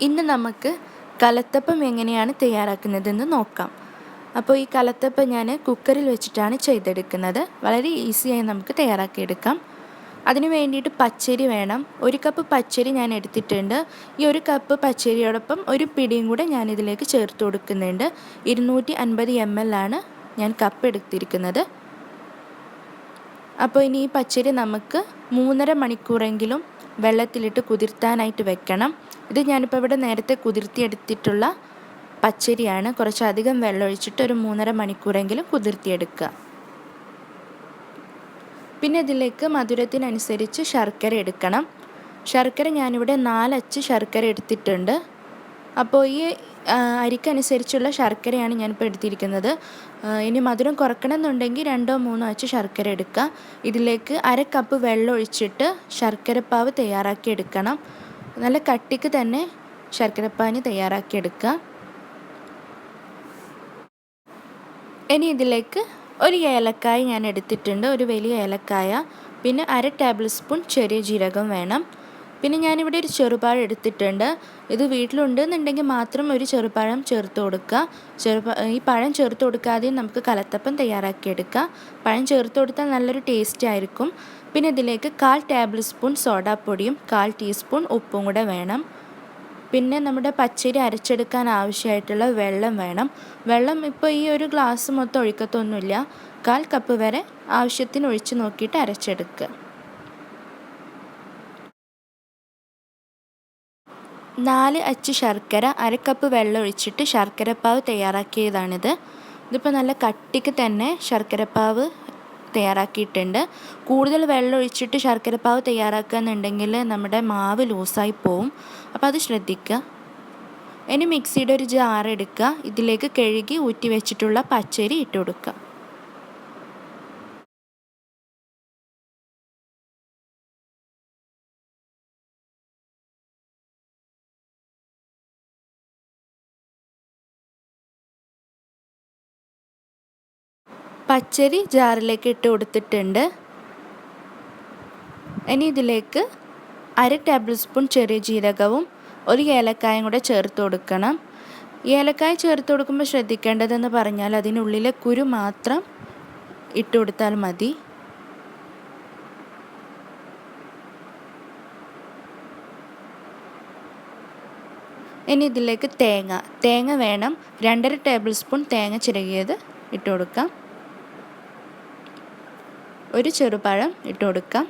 ഇന്ന് നമുക്ക് കലത്തപ്പം എങ്ങനെയാണ് തയ്യാറാക്കുന്നതെന്ന് നോക്കാം. അപ്പോൾ ഈ കലത്തപ്പം ഞാൻ കുക്കറിൽ വെച്ചിട്ടാണ് ചെയ്തെടുക്കുന്നത്. വളരെ ഈസിയായി നമുക്ക് തയ്യാറാക്കിയെടുക്കാം. അതിന് വേണ്ടിയിട്ട് പച്ചരി വേണം. 1 കപ്പ് പച്ചരി ഞാൻ എടുത്തിട്ടുണ്ട്. ഈ 1 കപ്പ് പച്ചരിയോടൊപ്പം ഒരു പിടിയും കൂടെ ഞാൻ ഇതിലേക്ക് ചേർത്ത് കൊടുക്കുന്നുണ്ട്. 250 ml ആണ് ഞാൻ കപ്പ് എടുത്തിരിക്കുന്നത്. അപ്പോൾ ഇനി ഈ പച്ചരി നമുക്ക് 3.5 മണിക്കൂറെങ്കിലും വെള്ളത്തിലിട്ട് കുതിർത്താനായിട്ട് വെക്കണം. ഇത് ഞാനിപ്പോൾ ഇവിടെ നേരത്തെ കുതിർത്തിയെടുത്തിട്ടുള്ള പച്ചരിയാണ്. കുറച്ചധികം വെള്ളം ഒഴിച്ചിട്ട് ഒരു 3.5 മണിക്കൂറെങ്കിലും കുതിർത്തിയെടുക്കുക. പിന്നെ ഇതിലേക്ക് മധുരത്തിനനുസരിച്ച് ശർക്കര എടുക്കണം. ശർക്കര ഞാനിവിടെ 4 അച്ച് ശർക്കര എടുത്തിട്ടുണ്ട്. അപ്പോൾ ഈ അരിക്കനുസരിച്ചുള്ള ശർക്കരയാണ് ഞാനിപ്പോൾ എടുത്തിരിക്കുന്നത്. ഇനി മധുരം കുറയ്ക്കണമെന്നുണ്ടെങ്കിൽ 2-3 അച്ച് ശർക്കര എടുക്കുക. ഇതിലേക്ക് 1/2 കപ്പ് വെള്ളം ഒഴിച്ചിട്ട് ശർക്കരപ്പാവ് തയ്യാറാക്കി എടുക്കണം. നല്ല കട്ടിക്ക് തന്നെ ശർക്കരപ്പാനി തയ്യാറാക്കിയെടുക്കുക. ഇനി ഇതിലേക്ക് ഒരു ഏലക്കായ ഞാൻ എടുത്തിട്ടുണ്ട്, ഒരു വലിയ ഏലക്കായ. പിന്നെ 1/2 ടേബിൾ സ്പൂൺ ചെറിയ ജീരകം വേണം. പിന്നെ ഞാനിവിടെ ഒരു ചെറുപഴം എടുത്തിട്ടുണ്ട്. ഇത് വീട്ടിലുണ്ടെന്നുണ്ടെങ്കിൽ മാത്രം ഒരു ചെറുപഴം ചേർത്ത് കൊടുക്കുക. ഈ പഴം ചേർത്ത് കൊടുക്കാതെയും നമുക്ക് കലത്തപ്പം തയ്യാറാക്കിയെടുക്കാം. പഴം ചേർത്ത് കൊടുത്താൽ നല്ലൊരു ടേസ്റ്റ് ആയിരിക്കും. പിന്നെ ഇതിലേക്ക് 1/4 ടേബിൾ സ്പൂൺ സോഡാപ്പൊടിയും 1/4 ടീസ്പൂൺ ഉപ്പും കൂടെ വേണം. പിന്നെ നമ്മുടെ പച്ചരി അരച്ചെടുക്കാൻ ആവശ്യമായിട്ടുള്ള വെള്ളം വേണം. വെള്ളം ഇപ്പോൾ ഈ ഒരു ഗ്ലാസ് മൊത്തം ഒഴിക്കത്തൊന്നുമില്ല. 1/4 കപ്പ് വരെ ആവശ്യത്തിന് ഒഴിച്ച് നോക്കിയിട്ട് അരച്ചെടുക്കുക. 4 അച്ച് ശർക്കര 1/2 കപ്പ് വെള്ളം ഒഴിച്ചിട്ട് ശർക്കരപ്പാവ് തയ്യാറാക്കിയതാണിത്. ഇതിപ്പോൾ നല്ല കട്ടിക്ക് തന്നെ ശർക്കരപ്പാവ് തയ്യാറാക്കിയിട്ടുണ്ട്. കൂടുതൽ വെള്ളം ഒഴിച്ചിട്ട് ശർക്കരപ്പാവ് തയ്യാറാക്കുക എന്നുണ്ടെങ്കിൽ നമ്മുടെ മാവ് ലൂസായി പോവും. അപ്പോൾ അത് ശ്രദ്ധിക്കുക. ഇനി മിക്സിയുടെ ഒരു ജാർ എടുക്കുക. ഇതിലേക്ക് കഴുകി ഊറ്റി വെച്ചിട്ടുള്ള പച്ചരി ഇട്ട് കൊടുക്കുക. പച്ചരി ജാറിലേക്ക് ഇട്ട് കൊടുത്തിട്ടുണ്ട്. ഇനി ഇതിലേക്ക് 1/2 ടേബിൾ സ്പൂൺ ചെറിയ ജീരകവും 1 ഏലക്കായും കൂടെ ചേർത്ത് കൊടുക്കണം. ഏലക്കായ ചേർത്ത് കൊടുക്കുമ്പോൾ ശ്രദ്ധിക്കേണ്ടതെന്ന് പറഞ്ഞാൽ അതിനുള്ളിലെ കുരു മാത്രം ഇട്ട് കൊടുത്താൽ മതി. ഇനി ഇതിലേക്ക് തേങ്ങ വേണം. 2.5 ടേബിൾ സ്പൂൺ തേങ്ങ ചിരകിയത് ഇട്ട് കൊടുക്കാം. ഒരു ചെറുപഴം ഇട്ട് കൊടുക്കാം.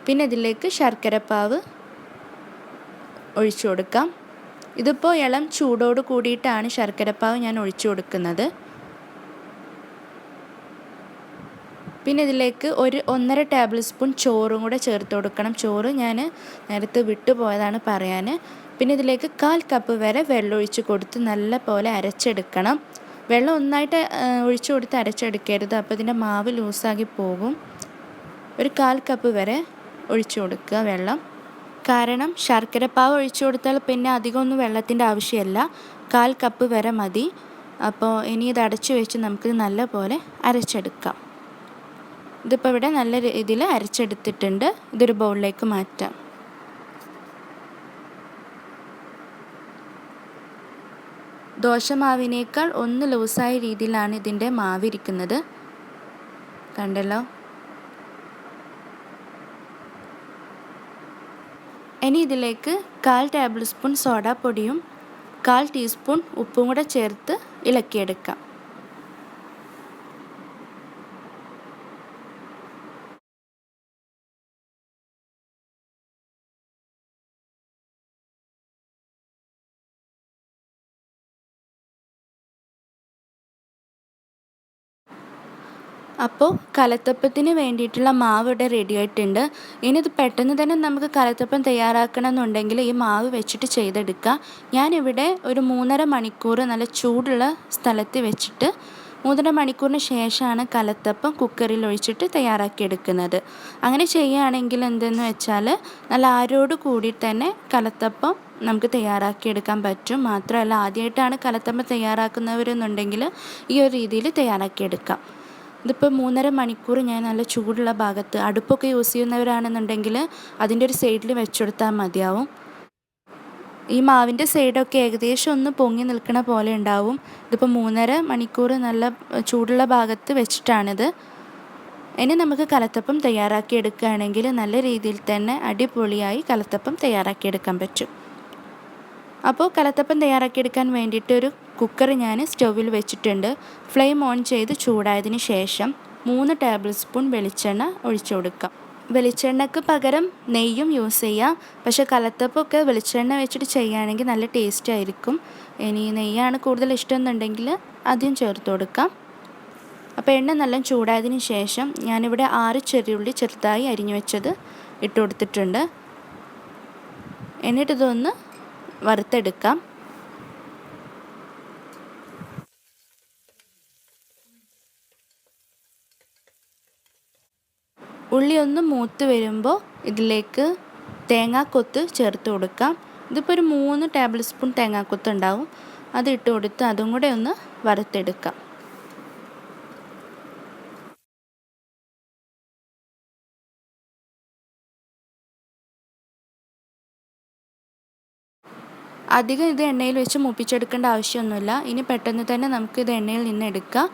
പിന്നെ ഇതിലേക്ക് ശർക്കരപ്പാവ് ഒഴിച്ചു കൊടുക്കാം. ഇതിപ്പോൾ ഇളം ചൂടോട് കൂടിയിട്ടാണ് ശർക്കരപ്പാവ് ഞാൻ ഒഴിച്ചു കൊടുക്കുന്നത്. പിന്നെ ഇതിലേക്ക് ഒരു 1.5 ടേബിൾ സ്പൂൺ ചോറും കൂടെ ചേർത്ത് കൊടുക്കണം. ചോറ് ഞാൻ നേരത്തെ വിട്ടുപോയതാണ് പറയാൻ. പിന്നെ ഇതിലേക്ക് 1/4 കപ്പ് വരെ വെള്ളം ഒഴിച്ച് കൊടുത്ത് നല്ല പോലെ അരച്ചെടുക്കണം. വെള്ളം ഒന്നായിട്ട് ഒഴിച്ചു കൊടുത്ത് അരച്ചെടുക്കരുത്, അപ്പോൾ ഇതിൻ്റെ മാവ് ലൂസാക്കി പോകും. ഒരു 1/4 കപ്പ് വരെ ഒഴിച്ചു കൊടുക്കുക വെള്ളം. കാരണം ശർക്കരപ്പാവ് ഒഴിച്ചു കൊടുത്താൽ പിന്നെ അധികമൊന്നും വെള്ളത്തിൻ്റെ ആവശ്യമില്ല. 1/4 കപ്പ് വരെ മതി. അപ്പോൾ ഇനി ഇത് അടച്ചു വെച്ച് നമുക്ക് നല്ല പോലെ അരച്ചെടുക്കാം. ഇതിപ്പോൾ ഇവിടെ നല്ല രീതിയിൽ അരച്ചെടുത്തിട്ടുണ്ട്. ഇതൊരു ബൗളിലേക്ക് മാറ്റാം. ദോശമാവിനേക്കാൾ ഒന്ന് ലൂസായ രീതിയിലാണ് ഇതിൻ്റെ മാവിരിക്കുന്നത്. കണ്ടല്ലോ. ഇനി ഇതിലേക്ക് 1/4 ടേബിൾ സ്പൂൺ സോഡാപ്പൊടിയും 1/4 ടീസ്പൂൺ ഉപ്പും കൂടെ ചേർത്ത് ഇളക്കിയെടുക്കാം. അപ്പോൾ കലത്തപ്പത്തിന് വേണ്ടിയിട്ടുള്ള മാവ് ഇവിടെ റെഡി ആയിട്ടുണ്ട്. ഇനി ഇത് പെട്ടെന്ന് തന്നെ നമുക്ക് കലത്തപ്പം തയ്യാറാക്കണം എന്നുണ്ടെങ്കിൽ ഈ മാവ് വെച്ചിട്ട് ചെയ്തെടുക്കുക. ഞാനിവിടെ ഒരു 3.5 മണിക്കൂർ നല്ല ചൂടുള്ള സ്ഥലത്ത് വെച്ചിട്ട് 3.5 മണിക്കൂറിന് ശേഷമാണ് കലത്തപ്പം കുക്കറിൽ ഒഴിച്ചിട്ട് തയ്യാറാക്കിയെടുക്കുന്നത്. അങ്ങനെ ചെയ്യുകയാണെങ്കിൽ എന്തെന്ന് വെച്ചാൽ നല്ല ആരോട് കൂടി തന്നെ കലത്തപ്പം നമുക്ക് തയ്യാറാക്കിയെടുക്കാൻ പറ്റും. മാത്രമല്ല ആദ്യമായിട്ടാണ് കലത്തപ്പം തയ്യാറാക്കുന്നവരെന്നുണ്ടെങ്കിൽ ഈ ഒരു രീതിയിൽ തയ്യാറാക്കിയെടുക്കാം. ഇതിപ്പോൾ 3.5 മണിക്കൂർ ഞാൻ നല്ല ചൂടുള്ള ഭാഗത്ത്, അടുപ്പൊക്കെ യൂസ് ചെയ്യുന്നവരാണെന്നുണ്ടെങ്കിൽ അതിൻ്റെ ഒരു സൈഡിൽ വെച്ചെടുത്താൽ മതിയാവും. ഈ മാവിൻ്റെ സൈഡൊക്കെ ഏകദേശം ഒന്ന് പൊങ്ങി നിൽക്കണ പോലെ ഉണ്ടാവും. ഇതിപ്പോൾ 3.5 മണിക്കൂർ നല്ല ചൂടുള്ള ഭാഗത്ത് വെച്ചിട്ടാണിത്. ഇനി നമുക്ക് കലത്തപ്പം തയ്യാറാക്കി എടുക്കുകയാണെങ്കിൽ നല്ല രീതിയിൽ തന്നെ അടിപൊളിയായി കലത്തപ്പം തയ്യാറാക്കിയെടുക്കാൻ പറ്റും. അപ്പോൾ കലത്തപ്പം തയ്യാറാക്കിയെടുക്കാൻ വേണ്ടിയിട്ട് ഒരു കുക്കർ ഞാൻ സ്റ്റൗവിൽ വെച്ചിട്ടുണ്ട്. ഫ്ലെയിം ഓൺ ചെയ്ത് ചൂടായതിന് ശേഷം 3 ടേബിൾ സ്പൂൺ വെളിച്ചെണ്ണ ഒഴിച്ചു കൊടുക്കാം. വെളിച്ചെണ്ണയ്ക്ക് പകരം നെയ്യും യൂസ് ചെയ്യാം. പക്ഷേ കലത്തപ്പമൊക്കെ വെളിച്ചെണ്ണ വെച്ചിട്ട് ചെയ്യുകയാണെങ്കിൽ നല്ല ടേസ്റ്റ് ആയിരിക്കും. ഇനി നെയ്യാണ് കൂടുതൽ ഇഷ്ടം എന്നുണ്ടെങ്കിൽ ആദ്യം ചേർത്ത് കൊടുക്കാം. അപ്പോൾ എണ്ണ നല്ല ചൂടായതിന് ശേഷം ഞാനിവിടെ 6 ചെറിയുള്ളി ചെറുതായി അരിഞ്ഞു വെച്ചത് ഇട്ട് കൊടുത്തിട്ടുണ്ട്. എന്നിട്ടിതൊന്ന് വറുത്തെടുക്കാം. ഉള്ളി ഒന്ന് മൂത്ത് വരുമ്പോൾ ഇതിലേക്ക് തേങ്ങാക്കൊത്ത് ചേർത്ത് കൊടുക്കാം. ഇതിപ്പോൾ ഒരു 3 ടേബിൾ സ്പൂൺ തേങ്ങാക്കൊത്ത് ഉണ്ടാവും. അത് ഇട്ട് കൊടുത്ത് അതും കൂടെ ഒന്ന് വറുത്തെടുക്കാം. അധികം ഇത് എണ്ണയിൽ വെച്ച് മൂപ്പിച്ചെടുക്കേണ്ട ആവശ്യമൊന്നുമില്ല. ഇനി പെട്ടെന്ന് തന്നെ നമുക്ക് ഇത് എണ്ണയിൽ നിന്ന് എടുക്കാം.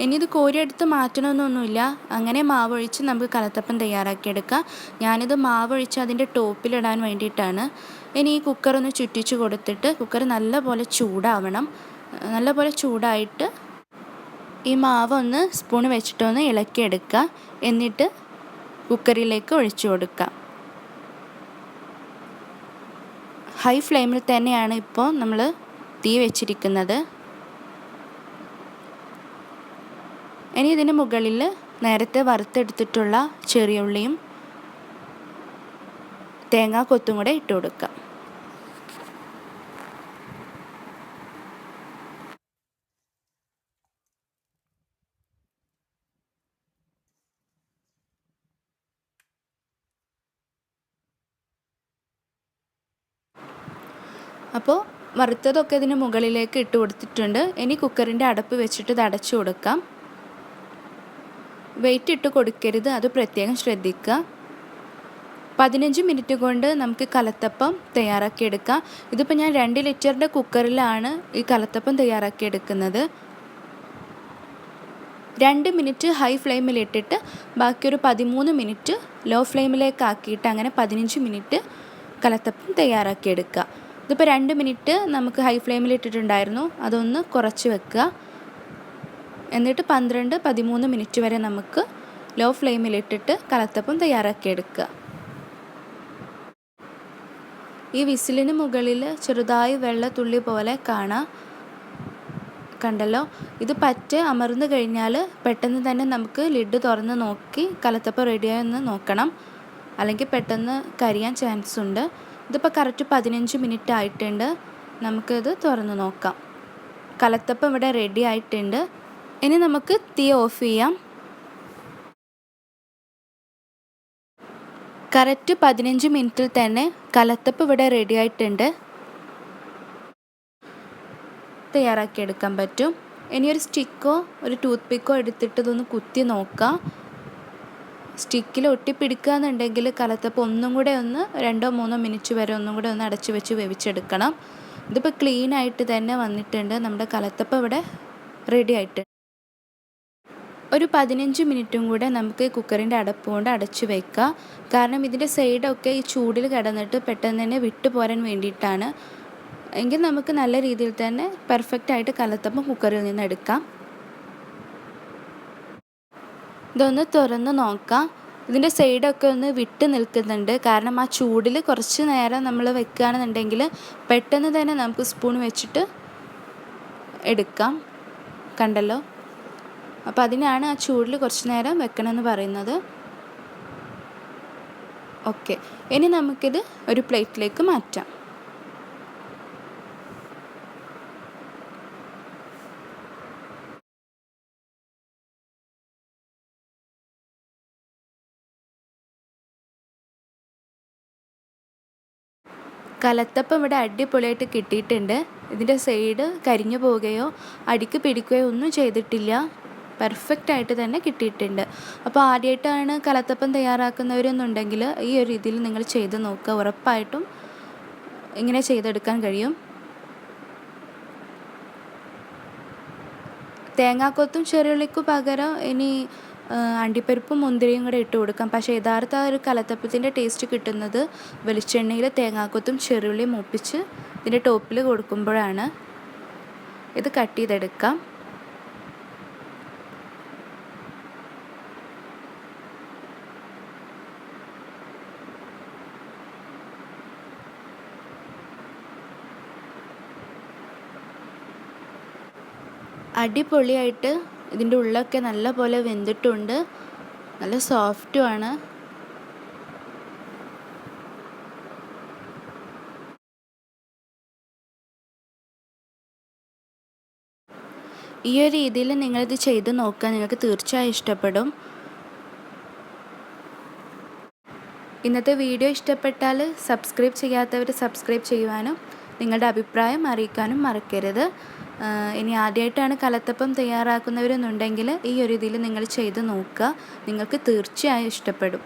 ഇനി ഇത് കോരിയെടുത്ത് മാറ്റണമെന്നൊന്നുമില്ല. അങ്ങനെ മാവൊഴിച്ച് നമുക്ക് കലത്തപ്പം തയ്യാറാക്കിയെടുക്കാം. ഞാനിത് മാവൊഴിച്ച് അതിൻ്റെ ടോപ്പിലിടാൻ വേണ്ടിയിട്ടാണ്. ഇനി ഈ കുക്കറൊന്ന് ചുറ്റിച്ച് കൊടുത്തിട്ട് കുക്കർ നല്ലപോലെ ചൂടാവണം. നല്ലപോലെ ചൂടായിട്ട് ഈ മാവ് ഒന്ന് സ്പൂൺ വെച്ചിട്ടൊന്ന് ഇളക്കിയെടുക്കുക. എന്നിട്ട് കുക്കറിലേക്ക് ഒഴിച്ചു കൊടുക്കാം. ഹൈ ഫ്ലെയിമിൽ തന്നെയാണ് ഇപ്പോൾ നമ്മൾ തീ വെച്ചിരിക്കുന്നത്. ഇനി ഇതിന് മുകളിൽ നേരത്തെ വറുത്തെടുത്തിട്ടുള്ള ചെറിയ ഉള്ളിയും തേങ്ങാക്കൊത്തും കൂടെ ഇട്ട് കൊടുക്കാം. അപ്പോൾ വറുത്തതൊക്കെ ഇതിന് മുകളിലേക്ക് ഇട്ട് കൊടുത്തിട്ടുണ്ട്. ഇനി കുക്കറിൻ്റെ അടപ്പ് വെച്ചിട്ട് ഇത് അടച്ചു കൊടുക്കാം. വെയിറ്റ് ഇട്ട് കൊടുക്കരുത്, അത് പ്രത്യേകം ശ്രദ്ധിക്കുക. 15 മിനിറ്റ് കൊണ്ട് നമുക്ക് കലത്തപ്പം തയ്യാറാക്കിയെടുക്കാം. ഇതിപ്പോൾ ഞാൻ 2 ലിറ്ററിൻ്റെ കുക്കറിലാണ് ഈ കലത്തപ്പം തയ്യാറാക്കിയെടുക്കുന്നത്. 2 മിനിറ്റ് ഹൈ ഫ്ലെയിമിലിട്ടിട്ട് ബാക്കി ഒരു 13 മിനിറ്റ് ലോ ഫ്ലെയിമിലേക്ക് ആക്കിയിട്ട് അങ്ങനെ 15 മിനിറ്റ് കലത്തപ്പം തയ്യാറാക്കിയെടുക്കുക. ഇതിപ്പോൾ 2 മിനിറ്റ് നമുക്ക് ഹൈ ഫ്ലെയിമിലിട്ടിട്ടുണ്ടായിരുന്നു, അതൊന്ന് കുറച്ച് വെക്കുക. എന്നിട്ട് 12-13 മിനിറ്റ് വരെ നമുക്ക് ലോ ഫ്ലെയിമിലിട്ടിട്ട് കലത്തപ്പം തയ്യാറാക്കിയെടുക്കുക. ഈ വിസിലിന് മുകളിൽ ചെറുതായി വെള്ളത്തുള്ളി പോലെ കാണാം, കണ്ടല്ലോ. ഇത് പറ്റെ അമർന്നു കഴിഞ്ഞാൽ പെട്ടെന്ന് തന്നെ നമുക്ക് ലിഡ് തുറന്ന് നോക്കി കലത്തപ്പം റെഡിയായെന്ന് നോക്കണം, അല്ലെങ്കിൽ പെട്ടെന്ന് കരിയാൻ ചാൻസ് ഉണ്ട്. ഇതിപ്പോൾ കറക്റ്റ് 15 മിനിറ്റ് ആയിട്ടുണ്ട്. നമുക്കിത് തുറന്ന് നോക്കാം. കലത്തപ്പം ഇവിടെ റെഡി ആയിട്ടുണ്ട്. ഇനി നമുക്ക് തീ ഓഫ് ചെയ്യാം. കറക്റ്റ് 15 മിനിറ്റിൽ തന്നെ കലത്തപ്പം ഇവിടെ റെഡി ആയിട്ടുണ്ട്. തയ്യാറാക്കിയെടുക്കാൻ പറ്റും. ഇനി ഒരു സ്റ്റിക്കോ ഒരു ടൂത്ത് പിക്കോ എടുത്തിട്ട് ഇതൊന്ന് കുത്തി നോക്കാം. സ്റ്റിക്കിൽ ഒട്ടിപ്പിടിക്കുക എന്നുണ്ടെങ്കിൽ കലത്തപ്പം ഒന്നും കൂടെ ഒന്ന് 2-3 മിനിറ്റ് വരെ ഒന്നും കൂടെ ഒന്ന് അടച്ചു വെച്ച് വേവിച്ചെടുക്കണം. ഇതിപ്പോൾ ക്ലീൻ ആയിട്ട് തന്നെ വന്നിട്ടുണ്ട്. നമ്മുടെ കലത്തപ്പം ഇവിടെ റെഡി ആയിട്ട് ഒരു 15 മിനിറ്റും കൂടെ നമുക്ക് കുക്കറിൻ്റെ അടപ്പ് കൊണ്ട് അടച്ചു വയ്ക്കുക. കാരണം ഇതിൻ്റെ സൈഡൊക്കെ ഈ ചൂടിൽ കിടന്നിട്ട് പെട്ടെന്ന് തന്നെ വിട്ടു പോരാൻ വേണ്ടിയിട്ടാണ്. എങ്കിൽ നമുക്ക് നല്ല രീതിയിൽ തന്നെ പെർഫെക്റ്റായിട്ട് കലത്തപ്പം കുക്കറിൽ നിന്ന് എടുക്കാം. ഇതൊന്ന് തുറന്ന് നോക്കാം. ഇതിൻ്റെ സൈഡൊക്കെ ഒന്ന് വിട്ട് നിൽക്കുന്നുണ്ട്. കാരണം ആ ചൂടിൽ കുറച്ച് നേരം നമ്മൾ വെക്കുകയാണെന്നുണ്ടെങ്കിൽ പെട്ടെന്ന് തന്നെ നമുക്ക് സ്പൂൺ വെച്ചിട്ട് എടുക്കാം. കണ്ടല്ലോ. അപ്പോൾ അതിനാണ് ആ ചൂടിൽ കുറച്ച് നേരം വെക്കണമെന്ന് പറയുന്നത്. ഓക്കെ, ഇനി നമുക്കിത് ഒരു പ്ലേറ്റിലേക്ക് മാറ്റാം. കലത്തപ്പം ഇവിടെ അടിപൊളിയായിട്ട് കിട്ടിയിട്ടുണ്ട്. ഇതിൻ്റെ സൈഡ് കരിഞ്ഞു പോവുകയോ അടിക്ക് പിടിക്കുകയോ ഒന്നും ചെയ്തിട്ടില്ല. പെർഫെക്റ്റ് ആയിട്ട് തന്നെ കിട്ടിയിട്ടുണ്ട്. അപ്പോൾ ആദ്യമായിട്ടാണ് കലത്തപ്പം തയ്യാറാക്കുന്നവരെന്നുണ്ടെങ്കിൽ ഈ ഒരു രീതിയിൽ നിങ്ങൾ ചെയ്ത് നോക്കുക. ഉറപ്പായിട്ടും ഇങ്ങനെ ചെയ്തെടുക്കാൻ കഴിയും. തേങ്ങാക്കൊത്തും ചെറിയുള്ളിക്കും പകരം ഇനി അണ്ടിപ്പരിപ്പും മുന്തിരിയും കൂടെ ഇട്ട് കൊടുക്കാം. പക്ഷേ യഥാർത്ഥ ഒരു കലത്തപ്പത്തിൻ്റെ ടേസ്റ്റ് കിട്ടുന്നത് വെളിച്ചെണ്ണയിൽ തേങ്ങാക്കൊത്തും ചെറിയുള്ളിയും മൂപ്പിച്ച് ഇതിൻ്റെ ടോപ്പിൽ കൊടുക്കുമ്പോഴാണ്. ഇത് കട്ട് ചെയ്തെടുക്കാം. അടിപൊളിയായിട്ട് ഇതിൻ്റെ ഉള്ളൊക്കെ നല്ല പോലെ വെന്തിട്ടുണ്ട്, നല്ല സോഫ്റ്റുമാണ്. ഈ ഒരു രീതിയിൽ നിങ്ങളിത് ചെയ്ത് നോക്കുക, നിങ്ങൾക്ക് തീർച്ചയായും ഇഷ്ടപ്പെടും. ഇന്നത്തെ വീഡിയോ ഇഷ്ടപ്പെട്ടാൽ സബ്സ്ക്രൈബ് ചെയ്യാത്തവർ സബ്സ്ക്രൈബ് ചെയ്യുവാനും നിങ്ങളുടെ അഭിപ്രായം അറിയിക്കാനും മറക്കരുത്. ഇനി ആദ്യമായിട്ടാണ് കലത്തപ്പം തയ്യാറാക്കുന്നവരെന്നുണ്ടെങ്കിൽ ഈ ഒരു രീതിയിൽ നിങ്ങൾ ചെയ്ത് നോക്കുക, നിങ്ങൾക്ക് തീർച്ചയായും ഇഷ്ടപ്പെടും.